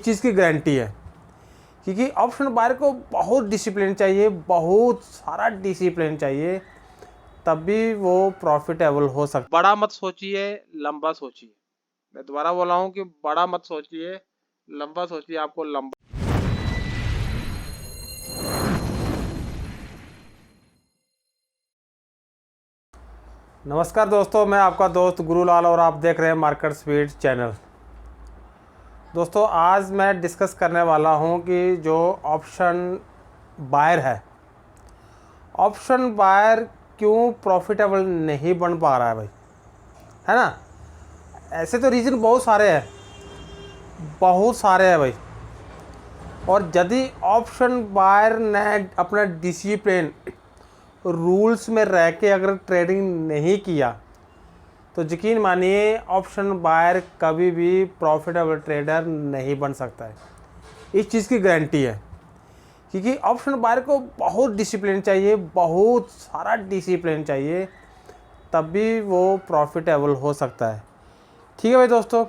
चीज़ की गारंटी है, क्योंकि ऑप्शन बायर को बहुत डिसिप्लिन चाहिए, बहुत सारा डिसिप्लिन चाहिए, तभी वो प्रॉफिटेबल हो सकता। बड़ा मत सोचिए, लंबा सोचिए। मैं दोबारा बोला हूँ कि बड़ा मत सोचिए, लंबा सोचिए। आपको लंबा नमस्कार दोस्तों, मैं आपका दोस्त गुरुलाल और आप देख रहे हैं मार्केट स्पीड चैनल। दोस्तों, आज मैं डिस्कस करने वाला हूं कि जो ऑप्शन बायर क्यों प्रॉफिटेबल नहीं बन पा रहा है भाई, है ना। ऐसे तो रीज़न बहुत सारे हैं भाई। और यदि ऑप्शन बायर ने अपना डिसिप्लिन रूल्स में रह के अगर ट्रेडिंग नहीं किया तो यकीन मानिए ऑप्शन बायर कभी भी प्रॉफिटेबल ट्रेडर नहीं बन सकता है। इस चीज़ की गारंटी है, क्योंकि ऑप्शन बायर को बहुत डिसिप्लिन चाहिए, बहुत सारा डिसिप्लिन चाहिए, तभी वो प्रॉफिटेबल हो सकता है। ठीक है भाई दोस्तों,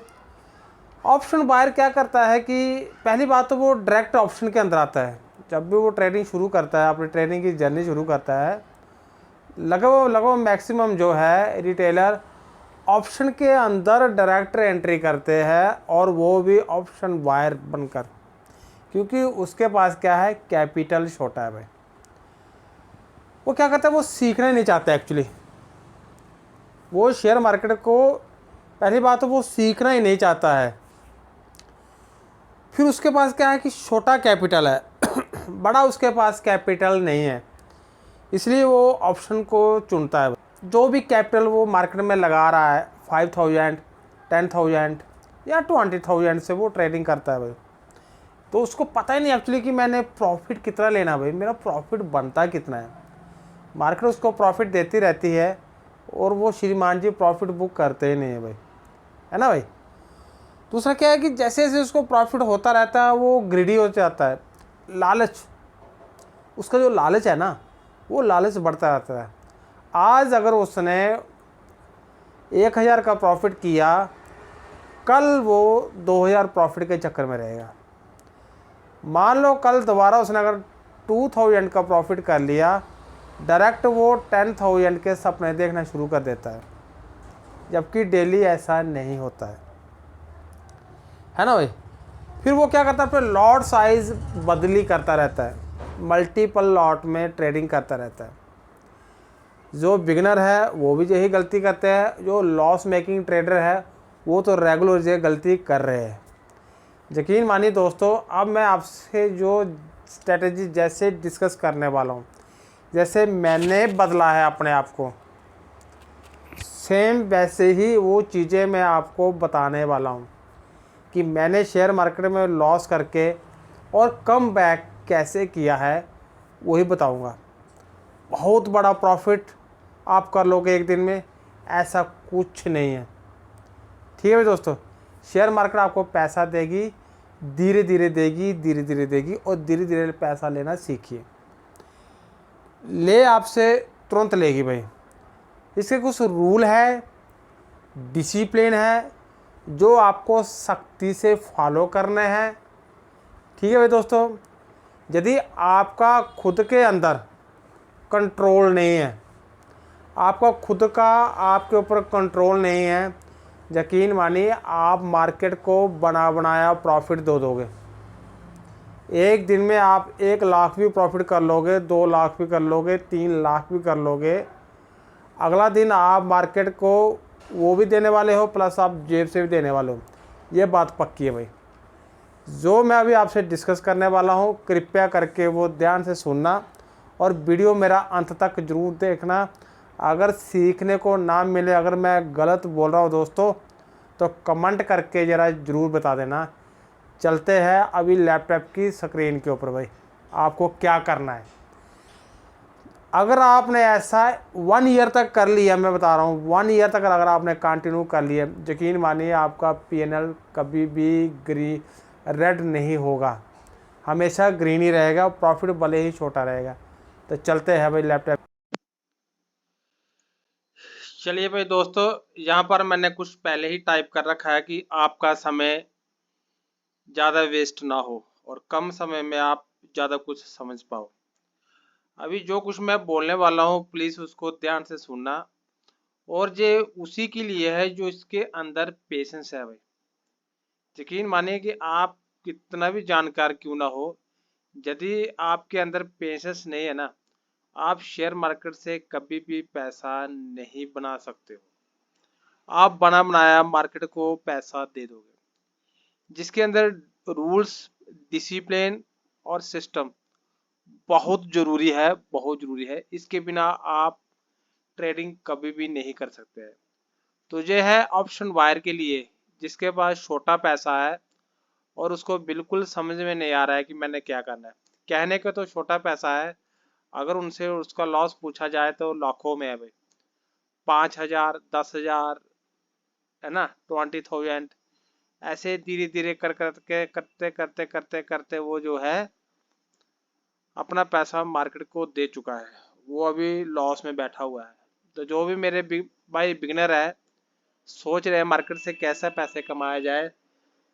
ऑप्शन बायर क्या करता है कि पहली बात तो वो डायरेक्ट ऑप्शन के अंदर आता है। जब भी वो ट्रेडिंग शुरू करता है, अपनी ट्रेडिंग की जर्नी शुरू करता है, लगभग मैक्सिमम जो है रिटेलर ऑप्शन के अंदर डायरेक्ट एंट्री करते हैं, और वो भी ऑप्शन बायर बनकर, क्योंकि उसके पास क्या है, कैपिटल छोटा है भाई। वो क्या करता है, वो सीखना नहीं चाहता एक्चुअली। वो शेयर मार्केट को पहली बात तो वो सीखना ही नहीं चाहता है। फिर उसके पास क्या है कि छोटा कैपिटल है बड़ा उसके पास कैपिटल नहीं है, इसलिए वो ऑप्शन को चुनता है। जो भी कैपिटल वो मार्केट में लगा रहा है, 5,000, 10,000 या 20,000 से वो ट्रेडिंग करता है भाई। तो उसको पता ही नहीं एक्चुअली कि मैंने प्रॉफिट कितना लेना भाई, मेरा प्रॉफिट बनता कितना है। मार्केट उसको प्रॉफिट देती रहती है और वो श्रीमान जी प्रॉफिट बुक करते ही नहीं है भाई, है ना भाई। दूसरा क्या है कि जैसे जैसे उसको प्रॉफिट होता रहता है वो ग्रीडी हो जाता है। लालच, उसका जो लालच है ना, वो लालच बढ़ता रहता है। आज अगर उसने 1,000 का प्रॉफिट किया, कल वो 2,000 प्रॉफिट के चक्कर में रहेगा। मान लो कल दोबारा उसने अगर 2,000 का प्रॉफिट कर लिया, डायरेक्ट वो 10,000 के सपने देखना शुरू कर देता है, जबकि डेली ऐसा नहीं होता है ना भाई। फिर वो क्या करता है, फिर लॉट साइज बदली करता रहता है, मल्टीपल लॉट में ट्रेडिंग करता रहता है। जो बिगनर है वो भी यही गलती करते हैं, जो लॉस मेकिंग ट्रेडर है वो तो रेगुलर ये गलती कर रहे हैं। यकीन मानिए दोस्तों, अब मैं आपसे जो स्ट्रेटजी जैसे डिस्कस करने वाला हूँ, जैसे मैंने बदला है अपने आप को, सेम वैसे ही वो चीज़ें मैं आपको बताने वाला हूँ कि मैंने शेयर मार्केट में लॉस करके और कम बैक कैसे किया है, वही बताऊँगा। बहुत बड़ा प्रॉफिट आप कर लोगे एक दिन में, ऐसा कुछ नहीं है। ठीक है भाई दोस्तों, शेयर मार्केट आपको पैसा देगी, धीरे धीरे देगी और धीरे धीरे पैसा लेना सीखिए। ले आपसे तुरंत लेगी भाई। इसके कुछ रूल है, डिसिप्लिन है, जो आपको सख्ती से फॉलो करने हैं। ठीक है भाई दोस्तों, यदि आपका खुद के अंदर कंट्रोल नहीं है, आपका खुद का आपके ऊपर कंट्रोल नहीं है, यकीन मानिए आप मार्केट को बना बनाया प्रॉफिट दो दोगे। एक दिन में आप 1,00,000 भी प्रॉफिट कर लोगे, 2,00,000 भी कर लोगे, 3,00,000 भी कर लोगे। अगला दिन आप मार्केट को वो भी देने वाले हो, प्लस आप जेब से भी देने वाले हो, ये बात पक्की है भाई। जो मैं अभी आपसे डिस्कस करने वाला हूँ, कृपया करके वो ध्यान से सुनना और वीडियो मेरा अंत तक ज़रूर देखना। अगर सीखने को ना मिले, अगर मैं गलत बोल रहा हूँ दोस्तों, तो कमेंट करके ज़रा ज़रूर बता देना। चलते हैं अभी लैपटॉप की स्क्रीन के ऊपर भाई, आपको क्या करना है। अगर आपने ऐसा 1 ईयर तक कर लिया, मैं बता रहा हूँ 1 ईयर तक अगर आपने कंटिन्यू कर लिया, यकीन मानिए आपका पीएनएल कभी भी रेड नहीं होगा, हमेशा ग्रीन ही रहेगा, प्रॉफिट भले ही छोटा रहेगा। तो चलते हैं भाई लैपटॉप। चलिए भाई दोस्तों, यहाँ पर मैंने कुछ पहले ही टाइप कर रखा है कि आपका समय ज़्यादा वेस्ट ना हो और कम समय में आप ज़्यादा कुछ समझ पाओ। अभी जो कुछ मैं बोलने वाला हूँ प्लीज़ उसको ध्यान से सुनना, और ये उसी के लिए है जो इसके अंदर पेशेंस है भाई। यकीन मानिए कि आप कितना भी जानकार क्यों ना हो, यदि आपके अंदर पेशेंस नहीं है ना, आप शेयर मार्केट से कभी भी पैसा नहीं बना सकते हो। आप बना बनाया मार्केट को पैसा दे दोगे। जिसके अंदर रूल्स, डिसिप्लिन और सिस्टम बहुत जरूरी है, बहुत जरूरी है। इसके बिना आप ट्रेडिंग कभी भी नहीं कर सकते हैं। तो ये है ऑप्शन वायर के लिए, जिसके पास छोटा पैसा है और उसको बिल्कुल समझ में नहीं आ रहा है कि मैंने क्या करना है। कहने का तो छोटा पैसा है, अगर उनसे उसका लॉस पूछा जाए तो लाखों में है भाई। 5,000, 10,000, है ना, 20,000, ऐसे धीरे धीरे कर करके करते करते करते करते वो जो है अपना पैसा मार्केट को दे चुका है। वो अभी लॉस में बैठा हुआ है। तो जो भी मेरे भाई बिगनर है, सोच रहे हैं मार्केट से कैसे पैसे कमाया जाए,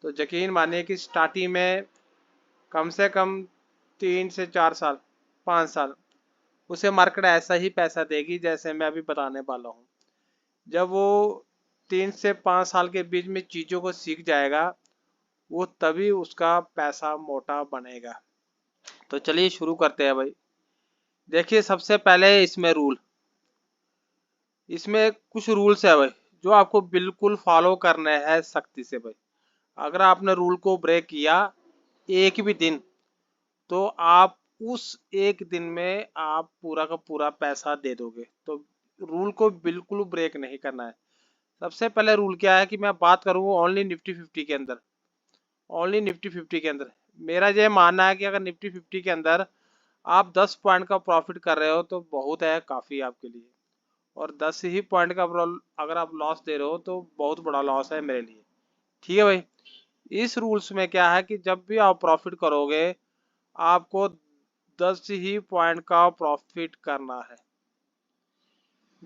तो यकीन मानिए कि स्टार्टिंग में कम से कम 3 से 4 साल, 5 साल उसे मार्केट ऐसा ही पैसा देगी जैसे मैं अभी बताने वाला हूँ। जब वो 3 से 5 साल के बीच में चीज़ों को सीख जाएगा, वो तभी उसका पैसा मोटा बनेगा। तो चलिए शुरू करते हैं भाई। देखिए सबसे पहले इसमें रूल, इसमें कुछ रूल्स है भाई जो आपको बिल्कुल फॉलो करने हैं सख्ती से भाई। अगर आपने रूल को ब्रेक किया एक भी दिन, तो आप उस एक दिन में आप पूरा का पूरा पैसा दे दोगे। तो रूल को बिल्कुल ब्रेक नहीं करना है। सबसे पहले रूल क्या है कि मैं बात करूँ ओनली निफ्टी 50 के अंदर। ओनली निफ्टी 50 के अंदर मेरा ये मानना है कि अगर निफ्टी 50 के अंदर आप 10 पॉइंट का प्रॉफिट कर रहे हो तो बहुत है, काफ़ी आपके लिए। और 10 ही पॉइंट का अगर आप लॉस दे रहे हो तो बहुत बड़ा लॉस है मेरे लिए। ठीक है भाई। इस रूल्स में क्या है कि जब भी आप प्रॉफिट करोगे, आपको 10 ही पॉइंट का प्रॉफिट करना है।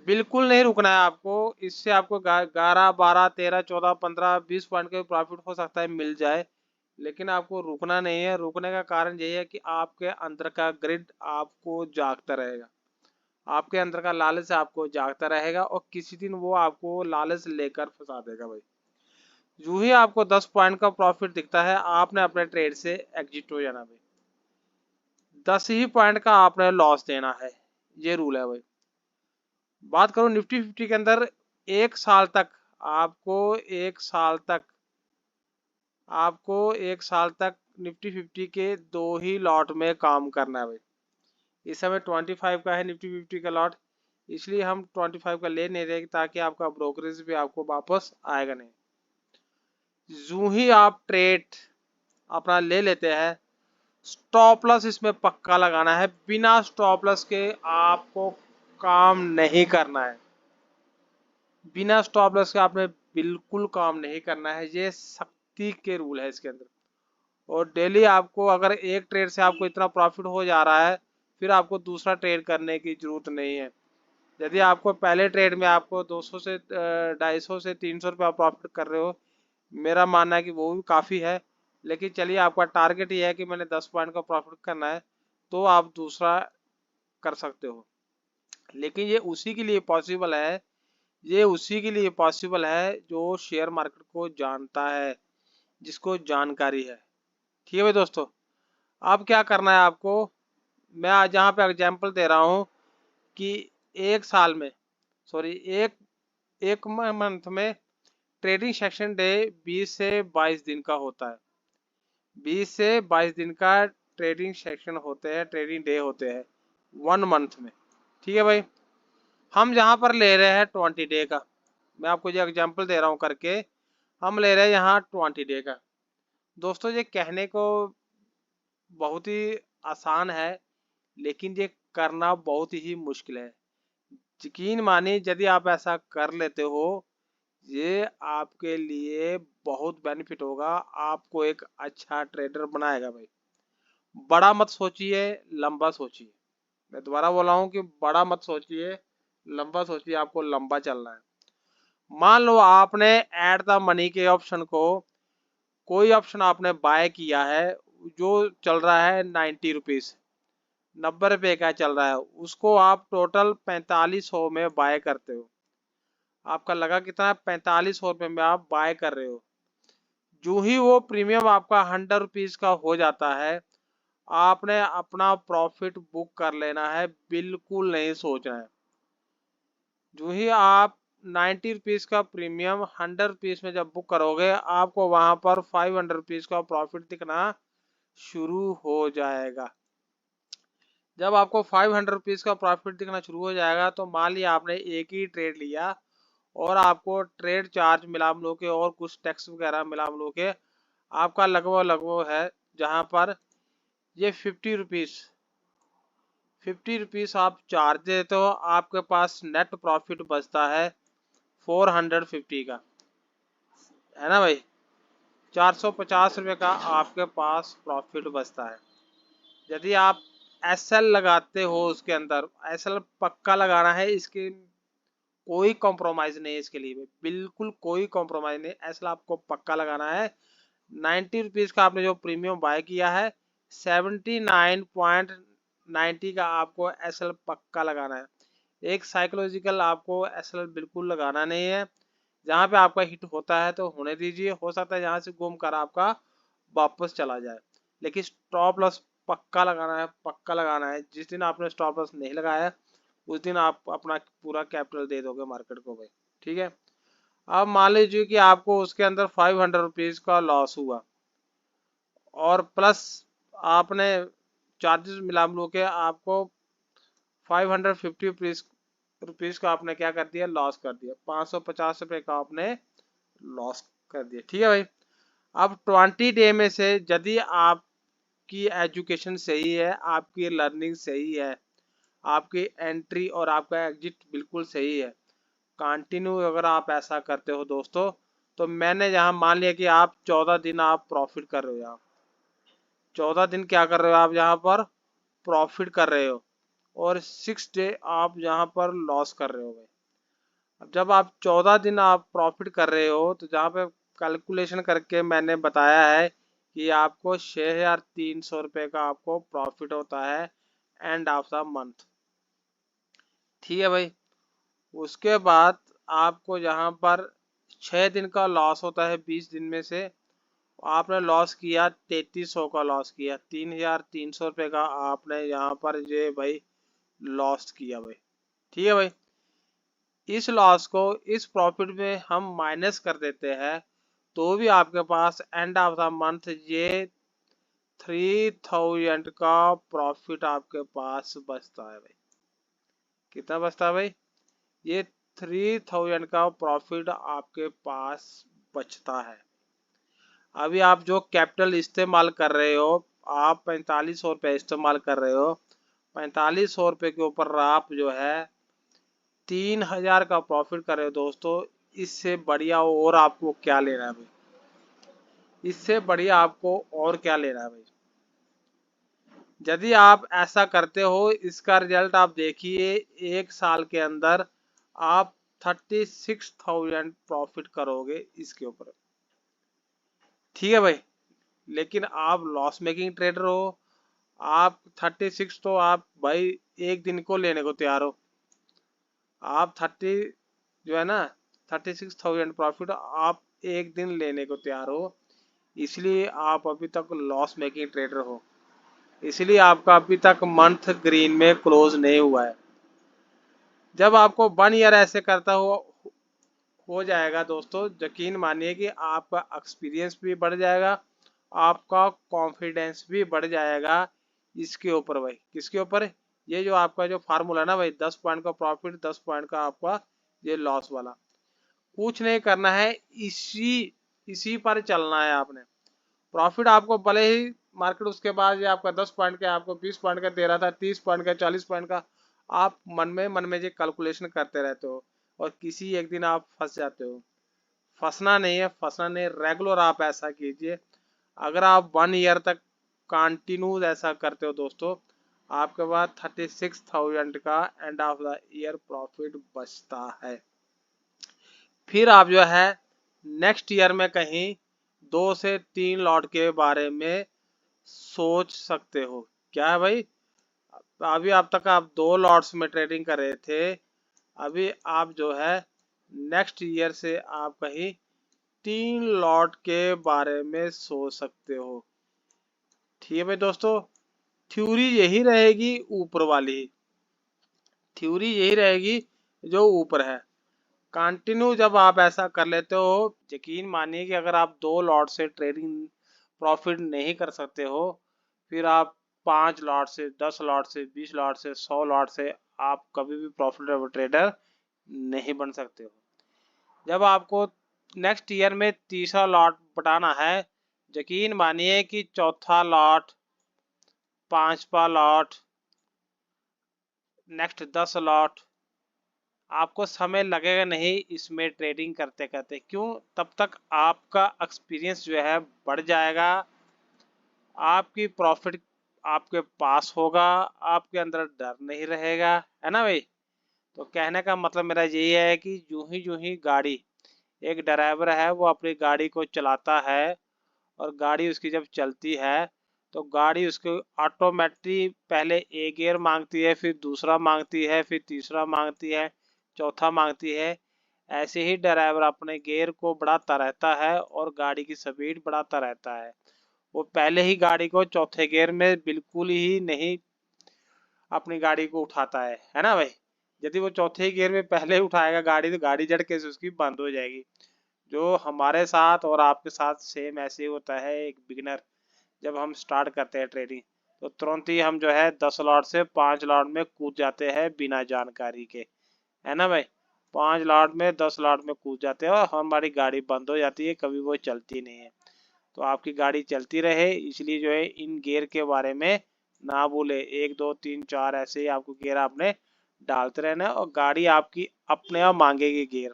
बिल्कुल नहीं रुकना है आपको। इससे आपको 11, 12, 13, 14, 15, 20 पॉइंट का प्रॉफिट हो सकता है मिल जाए, लेकिन आपको रुकना नहीं है। रुकने का कारण यही है कि आपके अंदर का ग्रिड आपको जागता रहेगा, आपके अंदर का लालच आपको जागता रहेगा, और किसी दिन वो आपको लालच लेकर फंसा देगा भाई। यूं ही आपको 10 पॉइंट का प्रॉफिट दिखता है, आपने अपने ट्रेड से एग्जिट हो जाना भाई। 10 ही पॉइंट का आपने लॉस देना है, ये रूल है भाई। बात करूं निफ्टी 50 के अंदर, एक साल तक आपको एक साल तक आपको एक साल तक निफ्टी 50 के 2 ही लॉट में काम करना है भाई। इस समय 25 का है निफ्टी 50 का लॉट, इसलिए हम 25 का ले नहीं रहे ताकि आपका ब्रोकरेज भी आपको वापस आएगा नहीं। यूं ही आप ट्रेड अपना ले लेते हैं, स्टॉप लॉस इसमें पक्का लगाना है। बिना स्टॉप लॉस के आपको काम नहीं करना है। बिना स्टॉप लॉस के आपने बिल्कुल काम नहीं करना है। ये सख्ती के रूल है इसके अंदर। और डेली आपको अगर एक ट्रेड से आपको इतना प्रॉफिट हो जा रहा है, फिर आपको दूसरा ट्रेड करने की जरूरत नहीं है। यदि आपको पहले ट्रेड में आपको 200 से 250 से 300 रुपया प्रॉफिट कर रहे हो, मेरा मानना है कि वो भी काफ़ी है। लेकिन चलिए आपका टारगेट ये है कि मैंने 10 पॉइंट का प्रॉफिट करना है, तो आप दूसरा कर सकते हो। लेकिन ये उसी के लिए पॉसिबल है, ये उसी के लिए पॉसिबल है जो शेयर मार्केट को जानता है, जिसको जानकारी है। ठीक है भाई दोस्तों। अब क्या करना है आपको, मैं आज यहाँ पे एग्जांपल दे रहा हूँ कि एक साल में, सॉरी, एक एक मंथ में ट्रेडिंग सेक्शन डे 20 से 22 दिन का होता है। 20 से 22 दिन का ट्रेडिंग सेक्शन होते हैं, ट्रेडिंग डे होते हैं 1 मंथ में। ठीक है भाई। हम यहाँ पर ले रहे हैं 20 डे का, मैं आपको ये एग्जांपल दे रहा हूँ करके। हम ले रहे हैं यहाँ 20 डे का। दोस्तों ये कहने को बहुत ही आसान है, लेकिन ये करना बहुत ही मुश्किल है। यकीन मानिए यदि आप ऐसा कर लेते हो, ये आपके लिए बहुत बेनिफिट होगा, आपको एक अच्छा ट्रेडर बनाएगा भाई। बड़ा मत सोचिए, लंबा सोचिए। मैं दोबारा बोला हूँ कि बड़ा मत सोचिए, लंबा सोचिए। आपको लंबा चलना है। मान लो आपने ऐड द मनी के ऑप्शन को कोई ऑप्शन आपने बाय किया है जो चल रहा है 90 रुपीज़, 90 रुपये का चल रहा है, उसको आप टोटल 4500 में बाय करते हो। आपका लगा कितना, 4500 रुपये में आप बाय कर रहे हो। जो ही वो प्रीमियम आपका 100 रुपीज़ का हो जाता है, आपने अपना प्रॉफिट बुक कर लेना है, बिल्कुल नहीं सोचना है। जो ही आप 90 रुपीज़ का प्रीमियम 100 रुपीज़ में जब बुक करोगे, आपको वहां पर 500 रुपीज़ का प्रॉफिट दिखना शुरू हो जाएगा। जब आपको 500 रुपीज़ का प्रॉफिट दिखना शुरू हो जाएगा, तो मान लिया आपने एक ही ट्रेड लिया और आपको ट्रेड चार्ज मिला मिलो के और कुछ टैक्स वगैरह मिला मिलो के आपका लगभग लगभग है, जहां पर ये 50 रुपीज़ आप चार्ज देते हो, आपके पास नेट प्रॉफिट बचता है 450 का, है ना भाई। 450 रुपये का आपके पास प्रॉफिट बचता है। यदि आप एसएल लगाते हो, उसके अंदर एसएल पक्का लगाना है, इसके कोई कॉम्प्रोमाइज नहीं है इसके लिए, बिल्कुल कोई कॉम्प्रोमाइज नहीं, एसएल आपको पक्का लगाना है। 90 रुपीज़ का आपने जो प्रीमियम बाय किया है, 79.90 का आपको एसएल पक्का लगाना है। एक साइकोलॉजिकल आपको एसएल बिल्कुल लगाना नहीं है। जहाँ पे आपका हिट होता है तो होने दीजिए, हो सकता है जहाँ से घूम कर आपका वापस चला जाए, लेकिन स्टॉप लॉस पक्का लगाना है, पक्का लगाना है। जिस दिन आपने स्टॉप लॉस नहीं लगाया, उस दिन आप अपना पूरा कैपिटल दे दोगे मार्केट को भाई, ठीक है। अब मान लीजिए कि आपको उसके अंदर 500 रुपीज़ का लॉस हुआ, और प्लस आपने चार्जेस मिला मिलो के आपको 550 रुपीज़ का आपने क्या कर दिया, लॉस कर दिया। 550 रुपये का आपने लॉस कर दिया, ठीक है भाई। अब 20 डे में से यदि आपकी एजुकेशन सही है, आपकी लर्निंग सही है, आपकी एंट्री और आपका एग्जिट बिल्कुल सही है, कंटिन्यू अगर आप ऐसा करते हो दोस्तों, तो मैंने यहाँ मान लिया कि आप 14 दिन आप प्रॉफिट कर रहे हो, यहाँ 14 दिन क्या कर रहे हो आप, यहाँ पर प्रॉफिट कर रहे हो, और 6 डे आप यहाँ पर लॉस कर रहे हो भाई। अब जब आप 14 दिन आप प्रॉफिट कर रहे हो, तो जहाँ पे कैलकुलेशन करके मैंने बताया है कि आपको 6,300 रुपये का आपको प्रॉफिट होता है एंड ऑफ द मंथ, ठीक है भाई। उसके बाद आपको यहाँ पर 6 दिन का लॉस होता है 20 दिन में से, आपने लॉस किया 3300 का लॉस किया, 3,300 रुपये का आपने यहाँ पर ये भाई लॉस किया भाई, ठीक है भाई। इस लॉस को इस प्रॉफिट में हम माइनस कर देते हैं, तो भी आपके पास एंड ऑफ द मंथ ये 3000 का प्रॉफिट आपके पास बचता है भाई। कितना बचता है भाई, ये 3000 का प्रॉफिट आपके पास बचता है। अभी आप जो कैपिटल इस्तेमाल कर रहे हो, आप 4500 रुपये इस्तेमाल कर रहे हो, 4500 रुपये के ऊपर आप जो है 3000 का प्रॉफिट कर रहे हो दोस्तों। इससे बढ़िया और आपको क्या लेना है भाई, इससे बढ़िया आपको और क्या लेना है भाई। यदि आप ऐसा करते हो, इसका रिजल्ट आप देखिए, 1 साल के अंदर आप 36,000 प्रॉफिट करोगे इसके ऊपर, ठीक है भाई। लेकिन आप लॉस मेकिंग ट्रेडर हो, आप 36 तो आप भाई एक दिन को लेने को तैयार हो, आप 30 जो है ना 36,000 प्रॉफिट आप एक दिन लेने को तैयार हो, इसलिए आप अभी तक लॉस मेकिंग ट्रेडर हो, इसलिए आपका अभी तक मंथ ग्रीन में क्लोज नहीं हुआ है। जब आपको 1 ईयर ऐसे करता हो जाएगा दोस्तों, यकीन मानिए कि आपका एक्सपीरियंस भी बढ़ जाएगा, आपका कॉन्फिडेंस भी बढ़ जाएगा। इसके ऊपर भाई, किसके ऊपर, ये जो आपका जो फार्मूला ना भाई, 10 पॉइंट का प्रॉफिट, 10 पॉइंट का आपका ये लॉस वाला, कुछ नहीं करना है, इसी इसी पर चलना है आपने। प्रॉफिट आपको भले ही मार्केट उसके बाद ये आपका 10 पॉइंट का, आपको 20 पॉइंट का दे रहा था, 30 पॉइंट का, 40 पॉइंट का, आप मन में ये कैलकुलेशन करते रहते हो, और किसी एक दिन आप फंस जाते हो। फंसना नहीं है, फंसना नहीं, रेगुलर आप ऐसा कीजिए। अगर आप 1 ईयर तक कंटिन्यू ऐसा करते हो दोस्तों, आपके पास 36,000 का end of the year profit बचता है। फिर आप जो है नेक्स्ट ईयर में कहीं 2 से 3 लॉट के बारे में सोच सकते हो। क्या है भाई, अभी आप तक आप 2 लॉट्स में ट्रेडिंग कर रहे थे, अभी आप जो है नेक्स्ट ईयर से आप कहीं 3 लॉट के बारे में सोच सकते हो। ठीक है भाई दोस्तों, थ्योरी यही रहेगी ऊपर वाली, थ्योरी यही रहेगी जो ऊपर है। कंटिन्यू जब आप ऐसा कर लेते हो, यकीन मानिए कि अगर आप 2 लॉट से ट्रेडिंग प्रॉफिट नहीं कर सकते हो, फिर आप 5 लॉट से, 10 लॉट से, 20 लॉट से, 100 लॉट से आप कभी भी प्रॉफिटेबल ट्रेडर नहीं बन सकते हो। जब आपको नेक्स्ट ईयर में तीसरा लॉट बटाना है, यकीन मानिए कि चौथा लॉट, पांचवा लॉट, नेक्स्ट 10 लॉट, आपको समय लगेगा नहीं इसमें ट्रेडिंग करते करते। क्यों? तब तक आपका एक्सपीरियंस जो है बढ़ जाएगा, आपकी प्रॉफिट आपके पास होगा, आपके अंदर डर नहीं रहेगा, है ना भाई। तो कहने का मतलब मेरा यही है कि यूं ही गाड़ी, एक ड्राइवर है वो अपनी गाड़ी को चलाता है, और गाड़ी उसकी जब चलती है तो गाड़ी उसको ऑटोमेटिक पहले एक गियर मांगती है, फिर दूसरा मांगती है, फिर तीसरा मांगती है, चौथा मांगती है। ऐसे ही ड्राइवर अपने गियर को बढ़ाता रहता है और गाड़ी की स्पीड बढ़ाता रहता है। वो पहले ही गाड़ी को चौथे गियर में बिल्कुल ही नहीं अपनी गाड़ी को उठाता है ना भाई। यदि वो चौथे गियर में पहले ही उठाएगा गाड़ी, तो गाड़ी झटके से उसकी बंद हो जाएगी। जो हमारे साथ और आपके साथ सेम ऐसे ही होता है। एक बिगिनर जब हम स्टार्ट करते हैं ट्रेडिंग, तो तुरंत ही हम जो है 10 लॉट से 5 लॉट में कूद जाते हैं बिना जानकारी के, है ना भाई। 5 लॉट में 10 लॉट में कूद जाते हैं और हमारी गाड़ी बंद हो जाती है, कभी वो चलती नहीं है। तो आपकी गाड़ी चलती रहे इसलिए जो है इन गियर के बारे में ना भूले। 1 2 3 4 ऐसे ही आपको गियर आपने डालते रहना है, और गाड़ी आपकी अपने आप मांगेगी गियर,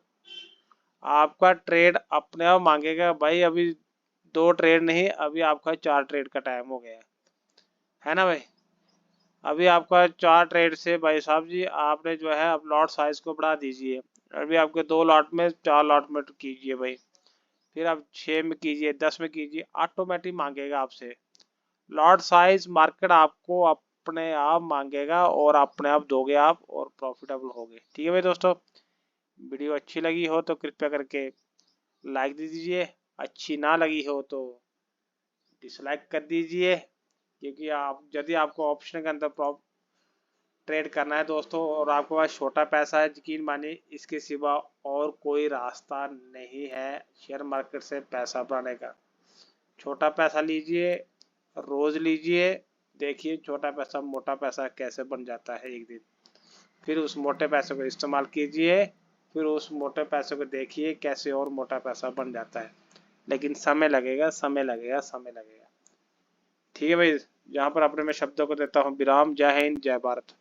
आपका ट्रेड अपने आप मांगेगा। भाई अभी 2 ट्रेड नहीं, अभी आपका 4 ट्रेड का टाइम हो गया है ना भाई। अभी आपका 4 ट्रेड से भाई साहब जी आपने जो है अब लॉट साइज को बढ़ा दीजिए। अभी आपके 2 लॉट में 4 लॉट में कीजिए भाई, फिर आप 6 में कीजिए, 10 में कीजिए, ऑटोमेटिक मांगेगा आपसे लॉट साइज। मार्केट आपको अपने आप मांगेगा और अपने आप दोगे आप और प्रॉफिटेबल होगे। ठीक है भाई दोस्तों, वीडियो अच्छी लगी हो तो कृपया करके लाइक दे दीजिए, अच्छी ना लगी हो तो डिसलाइक कर दीजिए। क्योंकि आप यदि आपको ऑप्शन के अंदर ट्रेड करना है दोस्तों, और आपके पास छोटा पैसा है, यकीन मानिए इसके सिवा और कोई रास्ता नहीं है शेयर मार्केट से पैसा बनाने का। छोटा पैसा लीजिए, रोज लीजिए, देखिए छोटा पैसा मोटा पैसा कैसे बन जाता है एक दिन। फिर उस मोटे पैसे को इस्तेमाल कीजिए, फिर उस मोटे पैसे को देखिए कैसे और मोटा पैसा बन जाता है। लेकिन समय लगेगा, समय लगेगा, समय लगेगा। ठीक है भाई, यहाँ पर अपने मैं शब्दों को देता हूँ विराम। जय हिंद, जय भारत।